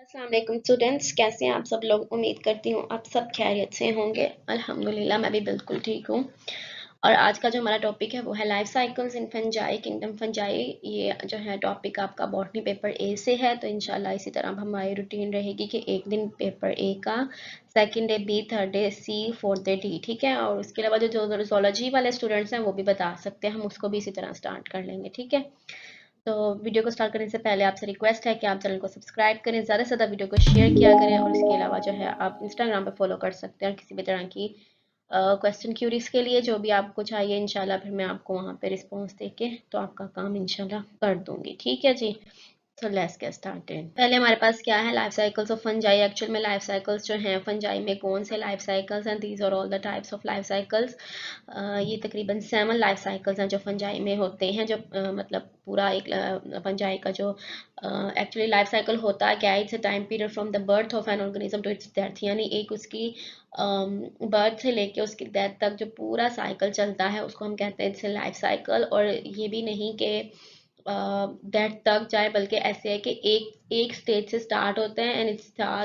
अस्सलाम वालेकुम स्टूडेंट्स, कैसे हैं आप सब लोग। उम्मीद करती हूँ आप सब खैरियत से होंगे। अल्हम्दुलिल्लाह मैं भी बिल्कुल ठीक हूँ। और आज का जो हमारा टॉपिक है वो है लाइफ साइकिल्स इन फंजाई किंगडम फंजाई। ये जो है टॉपिक आपका बॉटनी पेपर ए से है, तो इंशाल्लाह इसी तरह अब हमारी रूटीन रहेगी कि एक दिन पेपर ए का, second day B, third day C, fourth day D, ठीक है। और उसके अलावा जो जोलॉजी वाले स्टूडेंट्स हैं वो भी बता सकते हैं, हम उसको भी इसी तरह स्टार्ट कर लेंगे, ठीक है। तो वीडियो को स्टार्ट करने से पहले आपसे रिक्वेस्ट है कि आप चैनल को सब्सक्राइब करें, ज़्यादा से ज़्यादा वीडियो को शेयर किया करें, और इसके अलावा जो है आप इंस्टाग्राम पे फॉलो कर सकते हैं। और किसी भी तरह की क्वेश्चन क्यूरीज के लिए जो भी आपको चाहिए, इंशाल्लाह फिर मैं आपको वहाँ पे रिस्पॉन्स देके तो आपका काम इंशाल्लाह कर दूंगी, ठीक है जी। तो लेट्स गेट स्टार्टेड। पहले हमारे पास क्या है, life cycles of fungi. Actual में लाइफ साइकिल्स जो हैं फंजाई में कौन से लाइफ साइकिल्स हैं, these are all the types of life cycles. ये तकरीबन 7 लाइफ साइकिल्स हैं जो फंजाई में होते हैं। जो मतलब पूरा एक फंजाई का जो एक्चुअली लाइफ साइकिल होता है क्या है, it's a time period from the birth of an organism to its death. यानी एक उसकी बर्थ से लेके उसकी डेथ तक जो पूरा साइकिल चलता है उसको हम कहते हैं इट्स लाइफ साइकिल। और ये भी नहीं कि डेथ तक जाए, बल्कि ऐसे है कि एक स्टेज से स्टार्ट होते हैं एंड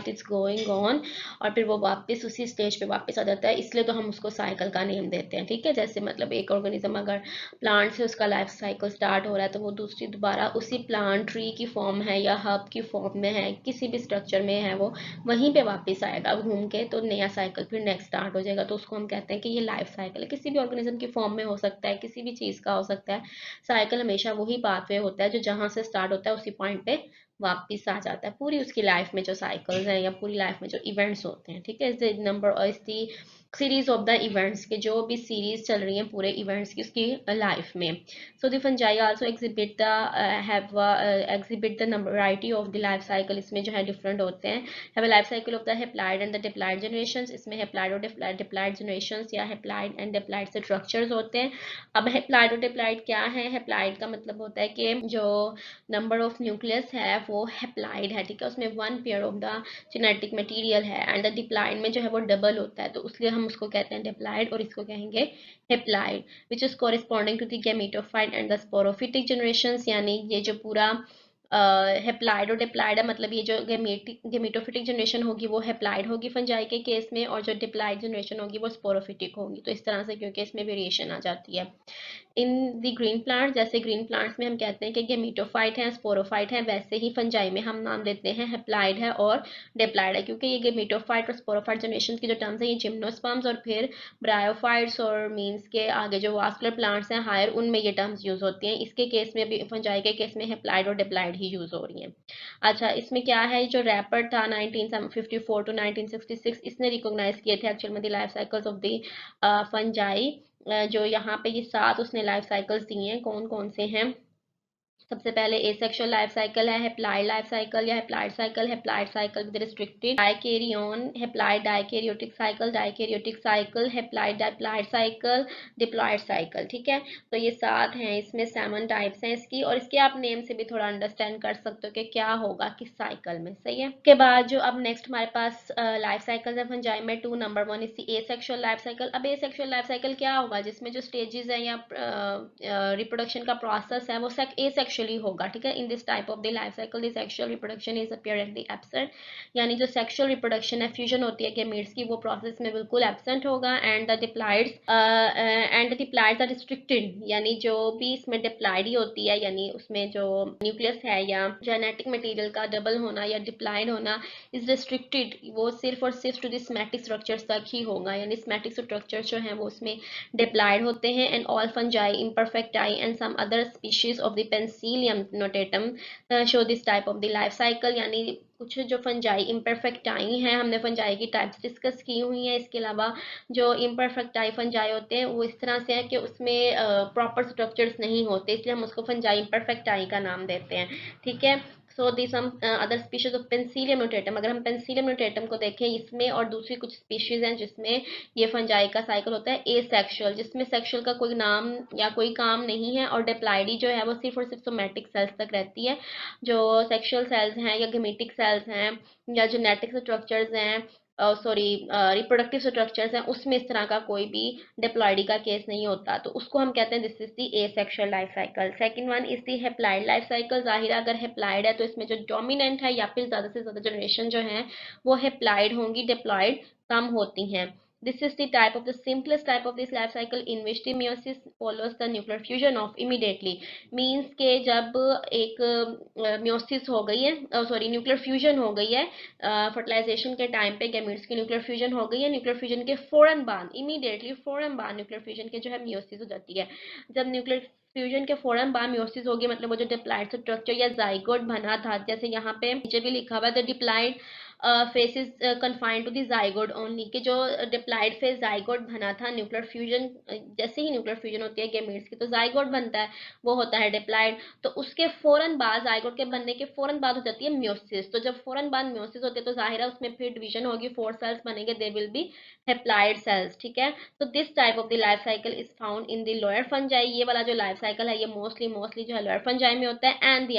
इट्स गोइंग ऑन, और फिर वो वापस उसी स्टेज पे वापस आ जाता है, इसलिए तो हम उसको साइकिल का नेम देते हैं, ठीक है। जैसे मतलब एक ऑर्गेनिज्म अगर प्लांट से उसका लाइफ साइकिल स्टार्ट हो रहा है तो वो दूसरी दोबारा उसी प्लांट ट्री की फॉर्म है या हर्ब की फॉर्म में है, किसी भी स्ट्रक्चर में है, वो वहीं पे वापस आएगा घूम के, तो नया साइकिल फिर नेक्स्ट स्टार्ट हो जाएगा। तो उसको हम कहते हैं कि ये लाइफ साइकिल है। किसी भी ऑर्गेनिज्म की फॉर्म में हो सकता है, किसी भी चीज़ का हो सकता है। साइकिल हमेशा वही पाथवे होता है जो जहां से स्टार्ट होता है उसी पॉइंट पे वापिस आ जाता है। पूरी उसकी लाइफ में जो साइकिल्स हैं या पूरी लाइफ में जो इवेंट्स होते हैं, ठीक है, is the number is the series of the events के जो भी सीरीज चल रही है पूरे इवेंट्स की उसकी लाइफ में। So the fungi also exhibit the have exhibit the number variety of the life cycle. इसमें जो है डिफरेंट होते हैं। Have a life cycle of the haploid and the diploid generations. इसमें हेप्लाइड और डिप्लाइड जनरेशंस या haploid and diploid structures होते हैं। अब हेप्लाइड और डिप्लाइड क्या है, हेप्लाइड का मतलब होता है कि जो नंबर ऑफ न्यूक्लियस है वो हेप्लाइड है, ठीक है, उसमें one pair of the genetic material है। एंड द डिप्लाइड में जो है वो डबल होता है, तो इसलिए हम उसको कहते हैं डिप्लाइड और इसको कहेंगे haploid, which is corresponding to the gametophyte and the sporophytic generations. यानी ये जो पूरा हेप्लाइड और डिप्लाइड है, मतलब ये जो गेमेटोफिटिक जनरेशन होगी वो हेप्लाइड होगी फंजाई के केस में, और जो डिप्लाइड जनरेशन होगी वो स्पोरोफिटिक होगी। तो इस तरह से क्योंकि इसमें वेरिएशन आ जाती है। इन द ग्रीन प्लांट, जैसे ग्रीन प्लांट्स में हम कहते हैं कि गेमिटोफाइट है, स्पोरोफाइट है, वैसे ही फंजाई में हम नाम देते हैं हेप्लाइड है और डिप्लाइड है। क्योंकि ये गेमिटोफाइट और स्पोरोफाइट जनरेशन की जो टर्म्स है ये जिम्नोस्पर्म्स और फिर ब्रायोफाइट्स और मीन्स के आगे जो वास्कुलर प्लांट्स हैं हायर, उनमें ये टर्म्स यूज होती हैं। इसके केस में भी फंजाई के केस में हेप्लाइड और डिप्लाइड ही यूज हो रही हैं। अच्छा, इसमें क्या है, जो रैपर था 1954 टू 1966, इसने रिकॉग्नाइज किए थे एक्चुअल में the life cycles of the fungi. जो यहाँ पे ये 7 उसने लाइफ साइकिल्स दिए हैं, कौन कौन से हैं। सबसे पहले एसेक्सुअल लाइफ साइकिल है, हेप्लाइड लाइफ साइकिल या haploid cycle with restricted dikaryon, haploid dikaryotic cycle, haploid diploid cycle, diploid cycle, ठीक है। तो ये 7 हैं, इसमें 7 टाइप्स हैं इसकी, और इसके आप नेम से भी थोड़ा अंडरस्टैंड कर सकते हो कि क्या होगा किस साइकिल में, सही है। उसके बाद जो अब नेक्स्ट हमारे पास लाइफ साइकिल है फंजाई में 2, number 1 is asexual life cycle. अब एसेक्सुअल लाइफ साइकिल क्या होगा, जिसमें जो स्टेजेस है या रिप्रोडक्शन का प्रोसेस है वो एसेक्सुअली होगा, ठीक है। In this type of the life cycle the sexual reproduction is apparently absent. यानी जो सेक्सुअल रिप्रोडक्शन है, फ्यूजन होती है गैमेट्स की, वो प्रोसेस में बिल्कुल एब्सेंट होगा। एंड द डिप्लाइड्स आर रिस्ट्रिक्टेड, यानी जो भी इसमें डिप्लाइड ही होती है, यानी उसमें जो न्यूक्लियस है या जेनेटिक मटेरियल का डबल होना या डिप्लाइड होना इज रिस्ट्रिक्टेड, वो सिर्फ और सिर्फ टू द स्मेटिक स्ट्रक्चर्स तक ही होगा। यानी स्मेटिक स्ट्रक्चर जो है वो उसमें डिप्लाइड होते हैं। And all fungi imperfecti and some other species of the Penicillium notatum show this type of the life cycle। यानी कुछ जो फंजाई इम्परफेक्टाई हैं, हमने फंजाई की टाइप्स डिस्कस की हुई हैं। इसके अलावा जो इम्परफेक्टाई फंजाई होते हैं वो इस तरह से है कि उसमें प्रॉपर स्ट्रक्चर्स नहीं होते, इसलिए हम उसको फंजाई इम्परफेक्टाई का नाम देते हैं, ठीक है। So the some other species of Penicillium notatum, अगर हम पेंसिलियम नोटेटम को देखें, इसमें और दूसरी कुछ स्पीशीज हैं जिसमें ये फंजाई का साइकिल होता है एसेक्सुअल, जिसमें सेक्सुअल का कोई नाम या कोई काम नहीं है, और डिप्लाइडी जो है वो सिर्फ और सिर्फ सोमेटिक सेल्स तक रहती है। जो सेक्सुअल सेल्स हैं या गेमेटिक सेल्स हैं या जेनेटिक स्ट्रक्चर्स हैं सॉरी रिप्रोडक्टिव स्ट्रक्चर्स हैं, उसमें इस तरह का कोई भी डिप्लॉइडी का केस नहीं होता, तो उसको हम कहते हैं this is the asexual life cycle. Second one is the haploid life cycle. जाहिर है अगर हेप्लाइड है तो इसमें जो डोमिनेंट है या फिर ज़्यादा से ज़्यादा जनरेशन जो है वो हेप्लाइड होंगी, डिप्लॉइड कम होती हैं। This is the type of the simplest type of this life cycle in which the meiosis follows the nuclear fusion of immediately। Means के जब एक म्योसिस हो गई है, सॉरी न्यूक्लियर फ्यूजन हो गई है, फर्टिलाइजेशन के टाइम पे गैमीट्स की न्यूक्लियर फ्यूजन हो गई है, न्यूक्लियर फ्यूजन के फौरन बाद, इमीडिएटली फौरन बाद न्यूक्लियर फ्यूजन के जो है म्योसिस हो जाती है। जब न्यूक्लियर फ्यूजन के फौरन बाद म्योसिस होगी, मतलब वो जो डिप्लॉइड स्ट्रक्चर या जाइगोट बना था, जैसे यहाँ पे नीचे भी लिखा हुआ है the diploid phase is confined to the zygote only, कि जो डिप्लॉइड फेज जाइगोट बना था न्यूक्लियर फ्यूजन, जैसे ही न्यूक्लियर फ्यूजन होती है गैमीट्स की तो जाइगोट बनता है, वो होता है डिप्लॉइड। तो उसके फौरन बाद, जाइगोट के बनने के फौरन बाद हो जाती है म्योसिस। तो जब फौरन बाद म्योसिस होती है तो जाहिर है उसमें फिर डिवीजन होगी, 4 सेल्स बनेंगे, they will be haploid cells, ठीक है। तो this type of the life cycle is found in the lower fungi. ये वाला जो लाइफ साइकिल है ये मोस्टली जो है लोअर फंजाई में होता है, एंड द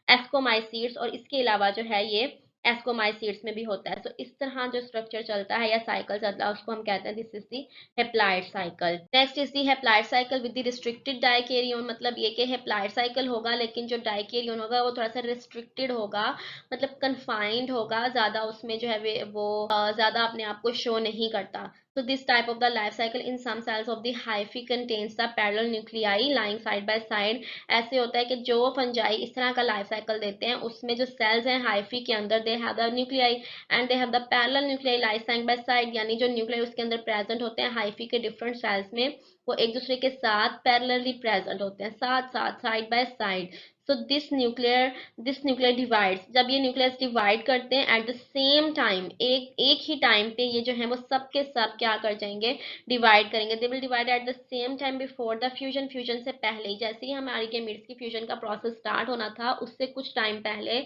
एस्कोमाइसीड्स, और इसके अलावा जो है ये एस्कोमाइसीड्स में भी होता है। तो इस तरह जो स्ट्रक्चर चलता है या साइकिल चलता है उसको हम कहते हैं this is the haploid cycle. Next is the haploid cycle with the restricted dikaryon. मतलब ये कि हेप्लाइड साइकिल होगा लेकिन जो डाइकैरियोन होगा वो थोड़ा सा रिस्ट्रिक्टेड होगा, मतलब कन्फाइंड होगा, ज्यादा उसमें जो है वो ज्यादा अपने आप को शो नहीं करता। So this type of the life cycle in some cells of the hyphae contains the parallel nuclei lying side by side। ऐसे होता है कि जो फंजाई इस तरह का लाइफ साइकिल देते हैं उसमें जो सेल्स हैं हाइफी के अंदर, they have the nuclei and they have the parallel nuclei lie side by side, यानी जो न्यूक्लियाई उसके अंदर प्रेजेंट होते हैं हाइफी के डिफरेंट सेल्स में, वो एक दूसरे के साथ पैरेलली प्रेजेंट होते हैं, साथ साथ side by side. So this nuclear divides, जब ये न्यूक्लियस डिवाइड करते हैं एट द सेम टाइम, एक ही टाइम पे ये जो है वो सब के सब क्या कर जाएंगे, डिवाइड करेंगे। They will divide at the same time before the fusion. Fusion से पहले ही, जैसे ही हमारी गैमीट्स की फ्यूजन का प्रोसेस स्टार्ट होना था उससे कुछ टाइम पहले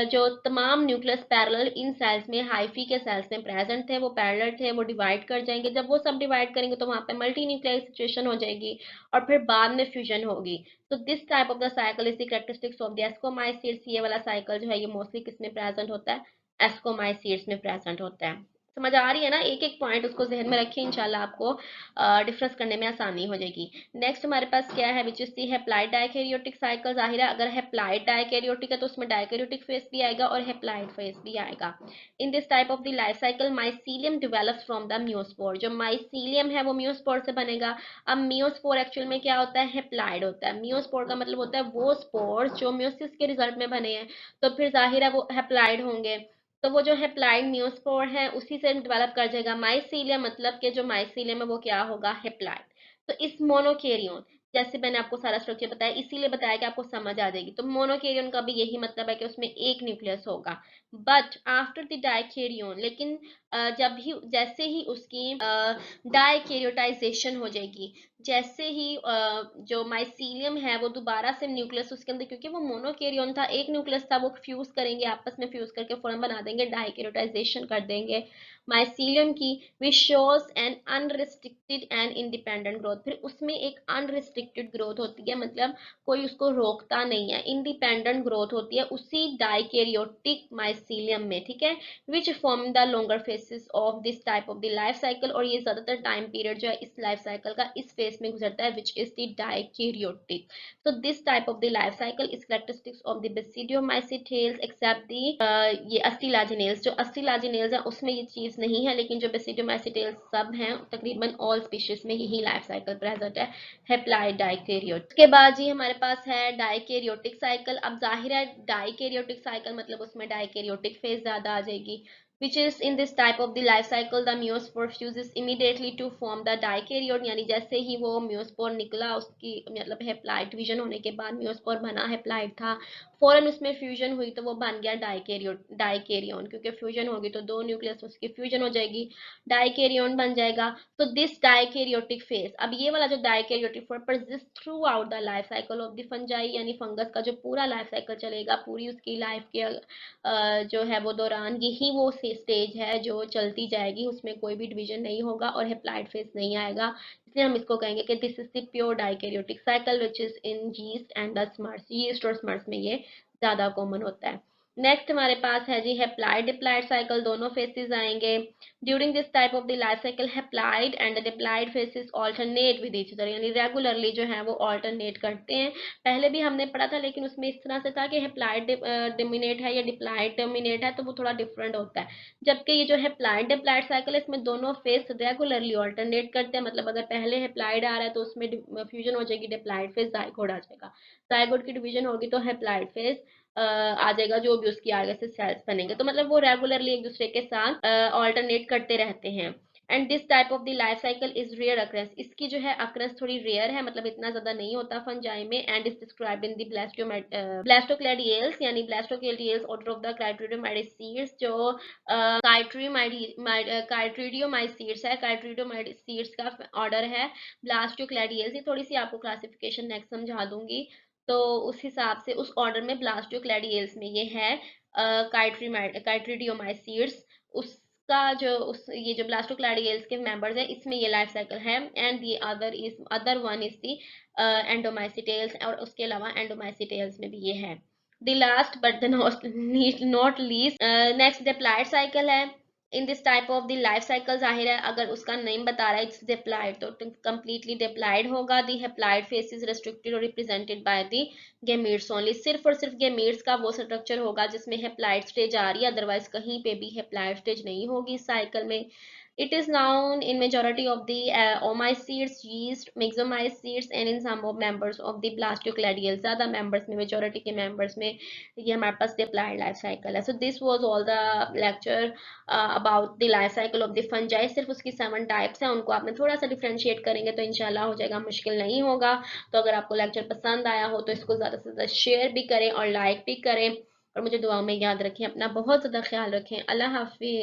जो तमाम न्यूक्लियस पैरेलल इन सेल्स में, हाइफी के सेल्स में प्रेजेंट थे, वो पैरेलल थे, वो डिवाइड कर जाएंगे। जब वो सब डिवाइड करेंगे तो वहां पे मल्टी न्यूक्लियर सिचुएशन हो जाएगी और फिर बाद में फ्यूजन होगी। तो this type of the cycle is the characteristics of the ascomycetes. ये वाला साइकिल जो है ये मोस्टली किसमें प्रेजेंट होता है, एस्कोमाइसीड्स में प्रेजेंट होता है। समझ आ रही है ना, एक एक पॉइंट उसको जहन में रखिए, इंशाल्लाह आपको डिफरेंस करने में आसानी हो जाएगी। नेक्स्ट हमारे पास क्या है, which is the haploid dikaryotic cycle. जाहिर है अगर हेप्लाइड डाइकैरियोटिक है तो उसमें डाइकैरियोटिक फेज भी आएगा और हेप्लाइड फेज भी आएगा। In this type of the life cycle mycelium develops from the meiospore. जो माइसीलियम है वो म्योस्पोर से बनेगा। अब म्योस्पोर एक्चुअल में क्या होता है, हेप्लाइड होता है। म्योस्पोर का मतलब होता है वो स्पोर्स जो म्योसिस के रिजल्ट में बने हैं, तो फिर जाहिर है वो हेप्लाइड होंगे। तो वो जो हेप्लाइड न्यूस्पोर है उसी से डेवलप कर जाएगा माइसीलियम, मतलब कि जो माइसीलियम है वो क्या होगा, हेप्लाइड। तो इस मोनोकैरियोन, जैसे मैंने आपको सारा स्ट्रक्चर बताया इसीलिए बताया कि आपको समझ आ जाएगी। तो मोनोकैरियोन का भी यही मतलब है कि उसमें एक न्यूक्लियस होगा। बट आफ्टर द डाइकैरियोन, लेकिन जब ही, जैसे ही उसकी डाइकैरियोटाइजेशन हो जाएगी, जैसे ही जो माइसीलियम है वो दोबारा से न्यूक्लियस उसके अंदर, क्योंकि वो मोनोकैरियोन था, एक न्यूक्लियस था, वो फ्यूज करेंगे, आपस में फ्यूज करके फॉर्म बना देंगे, डाइकैरियोटाइजेशन कर देंगे माइसीलियम की, which shows N unrestricted and independent growth. फिर उसमें एक अनरिस्ट्रिक्टेड ग्रोथ होती है, मतलब कोई उसको रोकता नहीं है, इंडिपेंडेंट ग्रोथ होती है उसी डाइकैरियोटिक माइसीलियम में, ठीक है। Which form the longer faces of this type of the life cycle. और ये ज्यादातर टाइम पीरियड जो है इस लाइफ साइकिल का इस फेस में गुजरता है, which is the dikaryotic. So this type of the life cycle is characteristics of the basidiomycetales except the ये अस्टिलाजिनेल्स, जो अस्टिलाजिनेल्स हैं उसमें ये चीज नहीं है, लेकिन जो बेसिडियोमाइसिटेल्स सब हैं तकरीबन ऑल स्पीशीज में यही लाइफ साइकिल प्रेजेंट है, हेप्लाइड डाइकैरियोट। उसके बाद जी हमारे पास है डाइकैरियोटिक साइकिल। अब जाहिर है डाइकैरियोटिक साइकिल मतलब उसमें डाइकैरियोटिक फेज ज्यादा आ जाएगी। Which is in this type of the life cycle the meiospore fuses immediately to form the dikaryote। यानी जैसे ही वो म्योस्पोर निकला, उसकी मतलब हेप्लाइड डिवीजन होने के बाद म्योस्पोर बना, हेप्लाइड था, फौरन उसमें फ्यूजन हुई तो वो बन गया डाइकैरियोन, क्योंकि फ्यूजन होगी तो दो न्यूक्लियस उसकी फ्यूजन हो जाएगी, डाइकैरियोन बन जाएगा। तो दिस डाइकैरियोटिक फेज, अब ये वाला जो dikaryotic phase persist through out the life cycle of the fungi, यानी फंगस का जो पूरा लाइफ साइकिल चलेगा, पूरी उसकी लाइफ के जो है वो दौरान यही वो स्टेज है जो चलती जाएगी, उसमें कोई भी डिवीजन नहीं होगा और हेप्लाइड फेज नहीं आएगा। इसलिए हम इसको कहेंगे कि this is the pure dikaryotic cycle which is in yeast and the smuts. Yeast और स्मर्स में ये ज्यादा कॉमन होता है। नेक्स्ट हमारे पास है जी हैप्लाइड डिप्लाइड साइकिल, दोनों फेसेस आएंगे। During this type of the life cycle haploid and diploid faces alternate with each other, यानी रेगुलरली जो है वो ऑल्टरनेट करते हैं। पहले भी हमने पढ़ा था, लेकिन उसमें इस तरह से था कि हैप्लाइड डोमिनेट है या डिप्लाइड डोमिनेट है, तो वो थोड़ा डिफरेंट होता है। जबकि ये जो हैप्लाइड डिप्लाइड साइकिल है, इसमें दोनों फेस रेगुलरली ऑल्टरनेट करते हैं। मतलब अगर पहले हैप्लाइड आ रहा है तो उसमें फ्यूजन हो जाएगी, डिप्लाइड फेस जाइगोट आ जाएगा। जाइगोट की डिवीजन होगी तो हैप्लाइड फेस आ जाएगा, जो भी उसकी आगे से सेल्स बनेंगे। तो मतलब वो रेगुलरली एक दूसरे के साथ ऑल्टरनेट करते रहते हैं। And this type of the life cycle is rare occurrence, इसकी जो है अक्रेंस थोड़ी रेयर है, मतलब इतना ज्यादा नहीं होता फंजाई में। And is describe in the Blastocladiales, यानी Blastocladiales order of the Chytridiomycetes, जो काइट्रीडियोमाइसीड्स है, काइट्रीडियोमाइसीड्स का ऑर्डर है ब्लास्टोक्लेडियल्स। ये थोड़ी सी आपको क्लासिफिकेशन नेक्स्ट समझा दूंगी। तो उस हिसाब से उस ऑर्डर में ब्लास्टोक्लेडियल्स में ये है काइट्रीडियोमाइसीड्स। उसका जो उस ये जो ब्लास्टोक्लेडियल्स के मेंबर्स है, इसमें ये लाइफ साइकिल है। And the other one is the Endomycetales, और उसके अलावा एंडोमाइसिटेल्स में भी ये है। The last but the not least next diploid cycle है। In this type of the life cycle, जाहिर है अगर उसका नेम बता रहा है इट्स डिप्लॉयड, तो कंप्लीटली डिप्लॉयड होगा। The haploid phase is restricted और represented by the gametes only, सिर्फ और सिर्फ गेमीट्स का वो स्ट्रक्चर होगा जिसमें हैप्लॉयड स्टेज आ रही है, अदरवाइज कहीं पे भी हैप्लॉयड स्टेज नहीं होगी इस साइकिल में। It is known in majority of the oomycetes, yeast, myxomycetes and in some of members of the blastogladiales. ज़्यादा members में, majority के members में ये हमारे पास diploid life cycle है. So this was all the lecture about the life cycle of the fungi. सिर्फ उसकी 7 types हैं, उनको आपने थोड़ा सा differentiate करेंगे तो इंशाल्लाह हो जाएगा, मुश्किल नहीं होगा। तो अगर आपको lecture पसंद आया हो तो इसको ज़्यादा से ज़्यादा share भी करें और like भी करें, और मुझे दुआ में याद रखें। अपना बहुत ज़्यादा ख्याल रखें। अल्लाह हाफिज़।